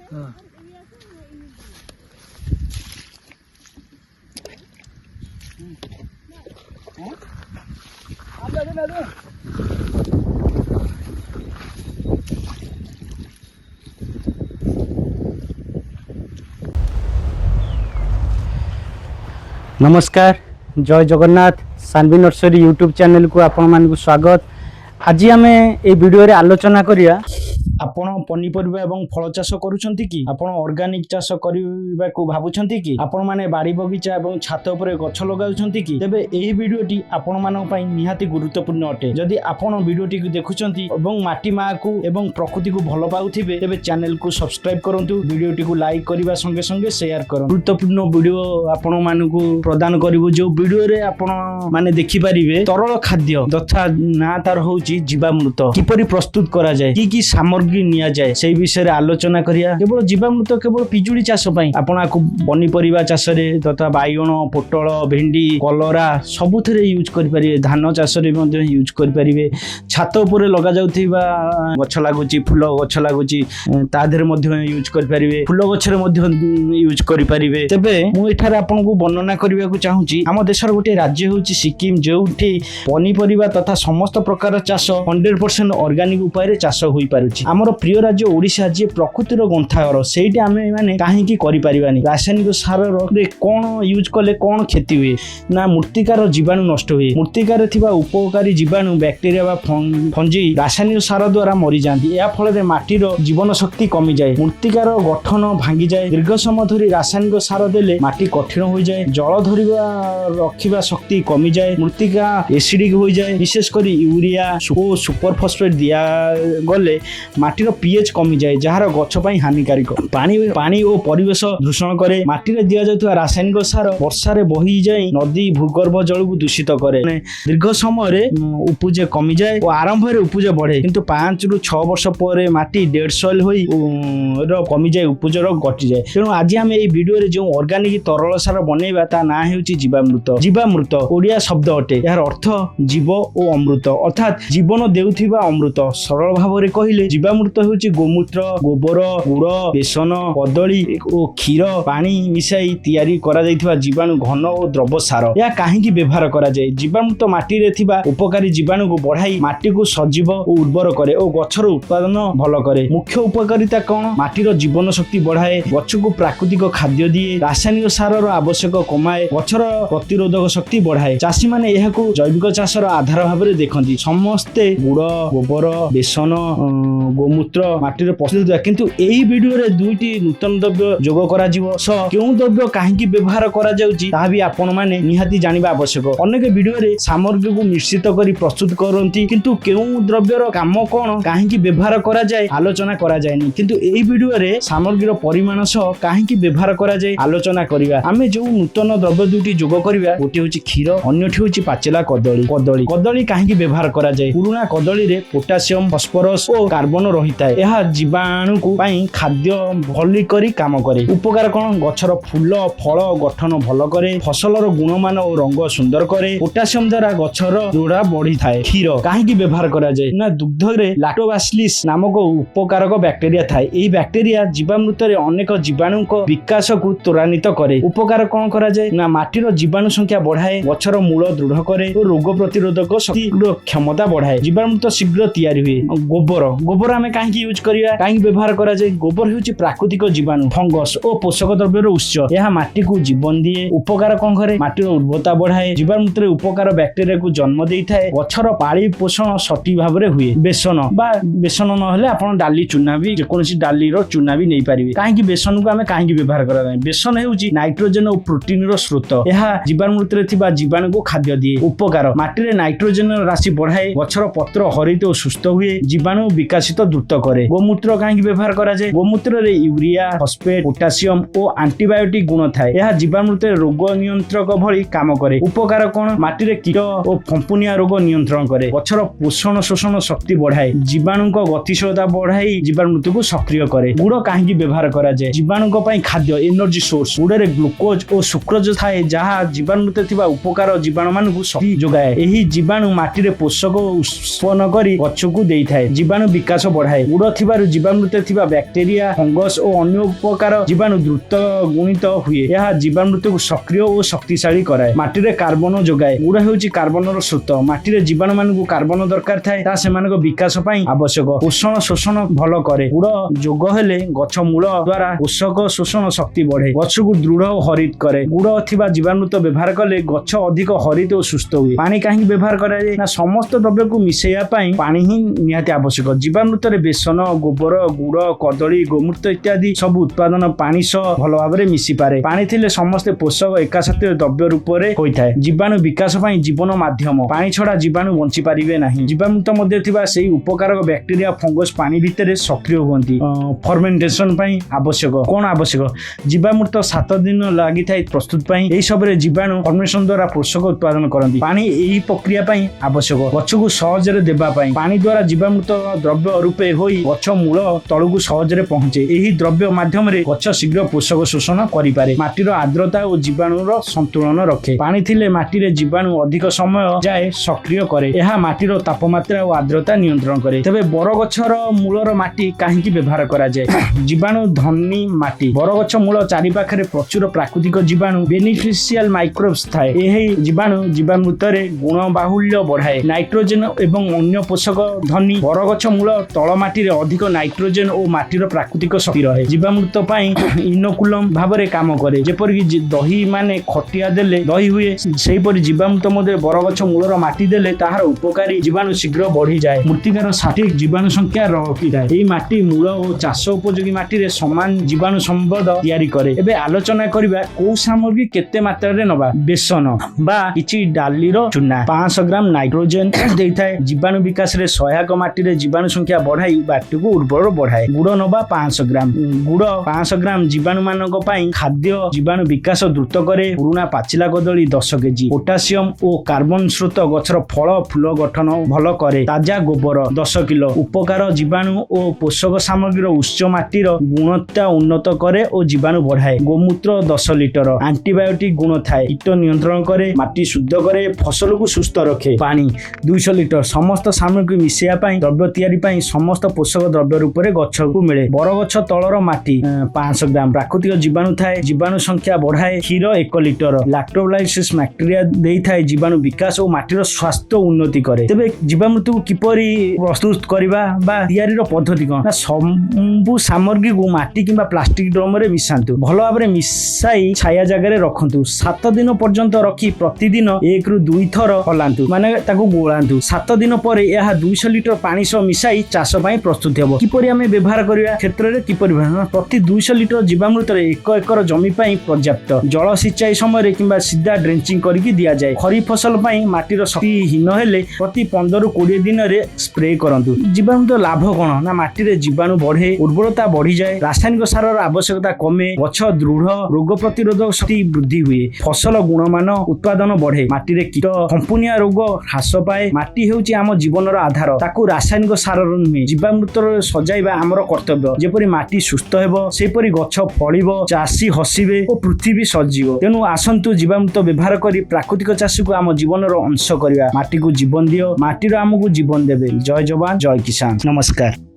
नमस्कार, जय Jagannath. Sanvi nursery YouTube channel को आपण मानक स्वागत। आज आम ए वीडियो रे आलोचना करिया आपण पनीपरिबा एवं फल चाष करूछंती कि आपण ऑर्गेनिक चाष करिबा को भाबुछंती कि आपण माने बाड़ी बगीचा एवं छात ऊपर गछ लगाउछंती कि तेबे एही वीडियोटी आपण मानक पई निहाती गुरुत्वपूर्ण अटे। जदि आपण वीडियोटी को देखुछंती एवं माटी मा को एवं प्रकृति को भल पाउथिबे तेबे चैनल को सब्सक्राइब करंतु, वीडियोटी को लाइक करबा संगे संगे शेयर करंतु। गुरुत्वपूर्ण वीडियो आपण मानक प्रदान करिवो जो वीडियो रे आपण माने देखि परिबे तरल खाद्य तथा ना तार होउची जीवामृत किपरि प्रस्तुत करा जाय, की सामग्री निया जाए से विषय रे आलोचना करिया। केवल जीवामृत केवल पिजुड़ी चाष पई आपण आकु पनीपरिबा चाष रे तथा बाइगण, पोटल, भेंडी, कलरा सबुथिरे यूज करि परिबे। धान चाष रे मध्ये यूज करि परिबे। छात ऊपर लगा जाउथिबा गछ लागुची, फूल गछ लागुची, ता देहरे मध्ये यूज करि परिबे। फूल गछ रे मध्ये यूज करि परिबे। तबे मु एठारे आपन को वर्णना करिबा को चाहूची हम देशर गोटे राज्य होची सिक्किम, जोठी पनीपरिबा तथा समस्त प्रकार चाष 100% ऑर्गेनिक उपाय रे चाष होई पारुची। हमर प्रिय राज्य ओडिशा जे प्रकृतिर ग्रंथागार, सेठी आमे माने काहे की करि परिबानी। रासायनिक सार रे कोन यूज कले कोन क्षति हुए ना मृत्तिकार जीवाणु नष्ट हुए। मृत्तिकार थिबा उपकारी जीवाणु बैक्टेरिया बा फंजी रासायनिक सार द्वारा मरि जांती। या फल रे माटीर जीवन शक्ति कमी जाए, मृत्तिकार गठन भांगी जाए। दीर्घ समय धरि रासायनिक सार देले माटी कठिन होई जाए, जल धरिबा रखिबा शक्ति कमी जाए, मृत्तिका एसिडिक होई जाए। विशेष करी यूरिया ओ सुपर फॉस्फेट दिया गले माटीर पीएच कमी जाए, जहार गछ पई हानिकारक। पानी और परिवेश दूषण करे। माटीरे दिया जाउथवा रासायनिक सार वर्षा रे बही जाए नदी भूगर्भ जल को दूषित करे। दीर्घ समय रे उपजे कमी जाए और आरंभ रे उपजे बढ़े, किंतु 5 रु 6 वर्ष पर माटी डेड सॉइल होई कमी जाए, उपजर घटी जाए। तेणु आज आम ए वीडियो रे जो ऑर्गेनिक तरल सार बनेबा ता ना हेउची जीवामृत। जीवामृत ओडिया शब्द अटे, यार अर्थ जीव और अमृत, अर्थात जीवन देउथिबा अमृत। सरल भाव रे कहिले जीवामृत होउची गोमूत्र, गोबर, गुड़, बेसन, कदली और क्षीर पानी मिसाई तैयारी करा जाइथिबा जीवाणु घन और द्रव सार। या काहेकि व्यवहार करा जाए? जीवामृत माटी रे थिबा उपकारी जीवाणु को बढ़ाई माटी को सजीव और उर्वर करे और गछर उत्पादन भल करे। मुख्य उपकारिता कौन? माटीर जीवन शक्ति बढ़ाए, गछ को प्राकृतिक खाद्य दिए, रासायनिक सार आवश्यक कमाए, गछर प्रतिरोधक शक्ति बढ़ाए। चाषी माने एहाकु जैविक चाषर आधार भाव में देखती। समस्ते गुड़, गोबर, बेसन, गोमूत्र माटी प्रस्तुत, किंतु एही वीडियो रे दुईटी नूतन द्रव्य जोग करा जिवो। केउं द्रव्य काहेकि व्यवहार करा जाउची ता भी आपण माने निहाती जानिबा आवश्यक। अनेक वीडियो रे सामग्री को मिश्रित करी प्रस्तुत करंती, किंतु केउं द्रव्यर काम कोन काहेकि व्यवहार करा जाय आलोचना करा जायनी। किंतु एही वीडियो रे सामग्रीर परिमाण सह काहेकि व्यवहार करा जाय आलोचना करिवा। आमे जो नूतन द्रव्य दुईटी जोग करिवा, गोटे होची क्षीर, अन्यटी होची पाचेला कदली। कदली काहेकि व्यवहार करा जाय? पुराना कदली रे पोटासियम, फॉस्फोरस और कार्बन रहिताय। यह जीवाणु को पाई खाद्य भली करी काम करे। उपकार कौन? गछर फूल फल गठन भल करे, फसलर गुणमान और रंग सुंदर करे। पोटासियम द्वारा गछर जोड़ा बढ़ी थाए। क्षीर काहेकि व्यवहार करा जाए ना? दुग्ध रे लैक्टोबैसिलस नामक उपकारक बैक्टेरिया थाए। एही बैक्टेरिया जीवामृत रे अनेक जीवाणु को विकास को त्वरान्वित करे। उपकार कौन करा जाए ना? माटीर जीवाणु संख्या बढ़ाए, गछर मूल दृढ़ करे और रोग प्रतिरोधक शक्ति क्षमता बढ़ाए। जीवामृत शीघ्र तैयारी हुए। गोबर आमे काहेकि यूज करिया, काहेकि व्यवहार करा जाए? गोबर हेउची प्राकृतिक जीवाणु, फंगस और पोषक द्रव्यर उत्स। यह माटी को जीवन दिए। उपकार कौन करे? माटीर उर्वरता बढ़ाए। जीवामृत रे उपकार बैक्टेरिया को जन्म देइथाए। गछर पाली पोषण सठिक भाव में हुए। बेसन नहले आपण डाली चूना भी जेकोसी डाली रो चूना भी नहीं पारिबे। काहेकि बेसन को आमे काहेकि व्यवहार करा जाए? बेसन हेउची नाइट्रोजन और प्रोटीन रो स्रोत। यह जीवामृत रे थिबा जीवाणु को खाद्य दिए। उपकार माटी रे नाइट्रोजन राशि बढ़ाए, गछर पत्र हरित और सुस्थ हुए, जीवाणु विकासित द्रुत करे। गोमूत्र काहेकि व्यवहार करा जाए? गोमूत्र रे यूरिया, फॉस्फेट, पोटासियम और एंटीबायोटिक गुण थाए। यह जीवामृत रोग नियंत्रक भली काम करे। उपकार कौन? माटी रे कीट और फंपुनिया रोग नियंत्रण करे। गछर पोषण शोषण शक्ति बढ़ाए, जीवाणु को गतिशीलता बढ़ाई जीवामृत को सक्रिय करे। गुड़ काहेकि व्यवहार करा जाए? जीवाणु को पई खाद्य, एनर्जी सोर्स। गुड़ रे ग्लूकोज और सुक्रोज थाए, जहा जीवामृत थिबा उपकार जीवाणु मान को शक्ति जोगाए। एही जीवाणु माटी रे पोषक उत्पन्न करी गछ को देई थाए। जीवाणु विकास बढ़ाए। गुड़ थिबारु जीवामृत थिबा बैक्टेरिया फंगस और अन्य उपकार जीवाणु द्रुत गुणित हुए। यह जीवामृत को सक्रिय और शक्तिशाली कराए। माटी रे कार्बन जोगाए। गुड़ हेउची कार्बन स्रोत। माटी रे जीवाणु मानकु कार्बन दरकार थाए ता सेमानक विकास पई आवश्यक। पोषण शोषण भल करे। गुड़ जोग हेले गछ मूल द्वारा पोषक शोषण शक्ति बढ़े। गछ को दृढ़ और हरित करे। गुड़ थिबा जीवामृत व्यवहार कले गछ अधिक हरित और सुस्थ हुए। पानी काहे व्यवहार कराए ना समस्त द्रव्य को मिसेया पई पानी ही निहाती आवश्यक। जीवामृत रे बेसन गोबर गुड़ कदली गोमूत्र इत्यादि सब उत्पादन पानी सह भल भाव में मिसी पारे। पानी थिले समस्त पोषक एका साथे द्रव्य रूप में होइथाए। जीवाणु विकास पई जीवन माध्यम। पानी छड़ा जीवाणु बंची पारिबे नाही। जीवामृत मध्ये थिबा सेही उपकारक बैक्टेरिया फंगस पानी भितर सक्रिय होती। फर्मेंटेशन पई आवश्यक। कोन आवश्यक? जीवामृत 7 दिन लागि थाए प्रस्तुत पई। एही सबरे जीवाणु फर्मेशन द्वारा पोषक उत्पादन करती। पानी एही प्रक्रिया पई आवश्यक। गछ को सहज रे देबा पई पानी द्वारा जीवामृत द्रव्य रूपे होई गछ मूल तळु सहज रे पहुंचे। एही द्रव्य माध्यम रे गछ शीघ्र पोषक शोषण करि पारे। माटीर आर्द्रता और जीवाणुर संतुलन रखे। पानी थिले माटी रे जीवाणु अधिक समय जाए सक्रिय करे। यह माटीर तापमात्रा और आर्द्रता नियंत्रण करे। तबे बर गछर मूलर माटी काहेकि व्यवहार करा जाए? जीवाणु धनी माटी। बर गछ मूल चारि पाखरे प्रचुर प्राकृतिक जीवाणु बेनिफिशियल माइक्रोब्स थाए। एही जीवाणु जीवामृत रे गुण बाहुल्य बढ़ाए। नाइट्रोजन एवं अन्य पोषक धनी बर गछ मूल तळ माटी रे अधिक नाइट्रोजन और माटीर प्राकृतिक शक्ति रहे। जीवामृत पई इनोकुलम भाबरे काम करे। जेपरि दही माने खटिया देले दही हुए सेही परि जीवामृत मध्ये बरगछ मूलर माटी देले ताहार उपकारी जीवाणु शीघ्र बढ़ी जाए। मृत्तिकार सठिक जीवाणु संख्या रखी थाए। एही माटी मूल और चाष उपयोगी माटी रे समान जीवाणु संपद तैयारी करे। एबे आलोचना करिबा को सामग्री केते मात्रा रे नबा। बेसन बा किछि डाली रो चूना 500 ग्राम नाइट्रोजन देइथाए। जीवाणु विकास रे सहायक माटी रे जीवाणु संख्या बढ़ाई माटी को उर्वर बढ़ाए। गुड़ नबा 500 ग्राम। गुड़ 500 ग्राम जीवाणु मानक पई खाद्य जीवाणु विकास द्रुत करे। पुराना पाचिला कदली 10 केजी। पोटासियम और कार्बन स्रोत गछर फल फूल गठन भल करे। ताजा गोबर 10 किलो। उपकार जीवाणु और पोषक सामग्री उच्च माटीर गुणवत्ता उन्नत करे और जीवाणु बढ़ाए। गोमूत्र 10 लिटर। एंटीबायोटिक गुण थाए। कीट नियंत्रण करे। माटी शुद्ध करे। फसल को सुस्थ रखे। पानी 200 लिटर। समस्त सामग्री मिसेया पई द्रव्य तैयारी पई समस्त पोषक द्रव्य रूप में गछ को मिले। बरगछ तलर माटी 500 ग्राम। प्राकृतिक जीवाणु थाए। जीवाणु संख्या बढ़ाए। क्षीर 1 लिटर। लैक्टोलाइसिस बैक्टेरिया देई थाए। जीवाणु विकास और माटीर स्वास्थ्य उन्नति करे। तेबे जीवामृत को किपरि प्रस्तुत करबा बा तैयारीर पद्धति कोन? सबु सामग्री को माटी किंबा प्लास्टिक ड्रम रे मिसांतु। भल भाबरे मिसाई छाया जगह रे रखंतु। 7 दिन पर्यंत रखी प्रतिदिन 1 ରୁ 2 थर हलांतु माने ताको गोलांतु। 7 दिन पर यह 200 लिटर पानी सह मिसाई चाष पई प्रस्तुत हेबो। किपरि हमें व्यवहार करिया क्षेत्र रे किपरि प्रति 200 लिटर जीवामृत रे 1 एकर जमी पई पर्याप्त। जल सिंचाई समय रे किंबा सीधा ड्रेंचिंग करके दिया जाए। खरीफ फसल पई माटीर शक्तिहीन हेले प्रति 15 ରୁ 20 दिन रे स्प्रे करंतु। जीवामृत लाभ कोन ना माटी रे जीवाणु बढ़े। उर्वरता बढ़ी जाए। रासायनिक सारर आवश्यकता कमे। गछ दृढ़ रोग प्रतिरोधक शक्ति वृद्धि हुए। फसल गुणमान उत्पादन बढ़े। माटी रे कीट फंपुनिया रोग ह्रास पाए। माटी हेउची आम जीवनर आधार। ताकू रासायनिक सारर नुहे जीवामृत सजाइबा आमर कर्तव्य। जेपरि माटी सुस्थ हेबो सेपरि गछ फळिबो चाषी हसिबे और पृथ्वी सजीव। तेणु आसंतु जीवामृत व्यवहार करी प्राकृतिक चाषी को आम जीवनर अंश करिया। माटी को जीवन दियो। माटीर आमको जीवन देबे। जय जवान जय किसान। नमस्कार।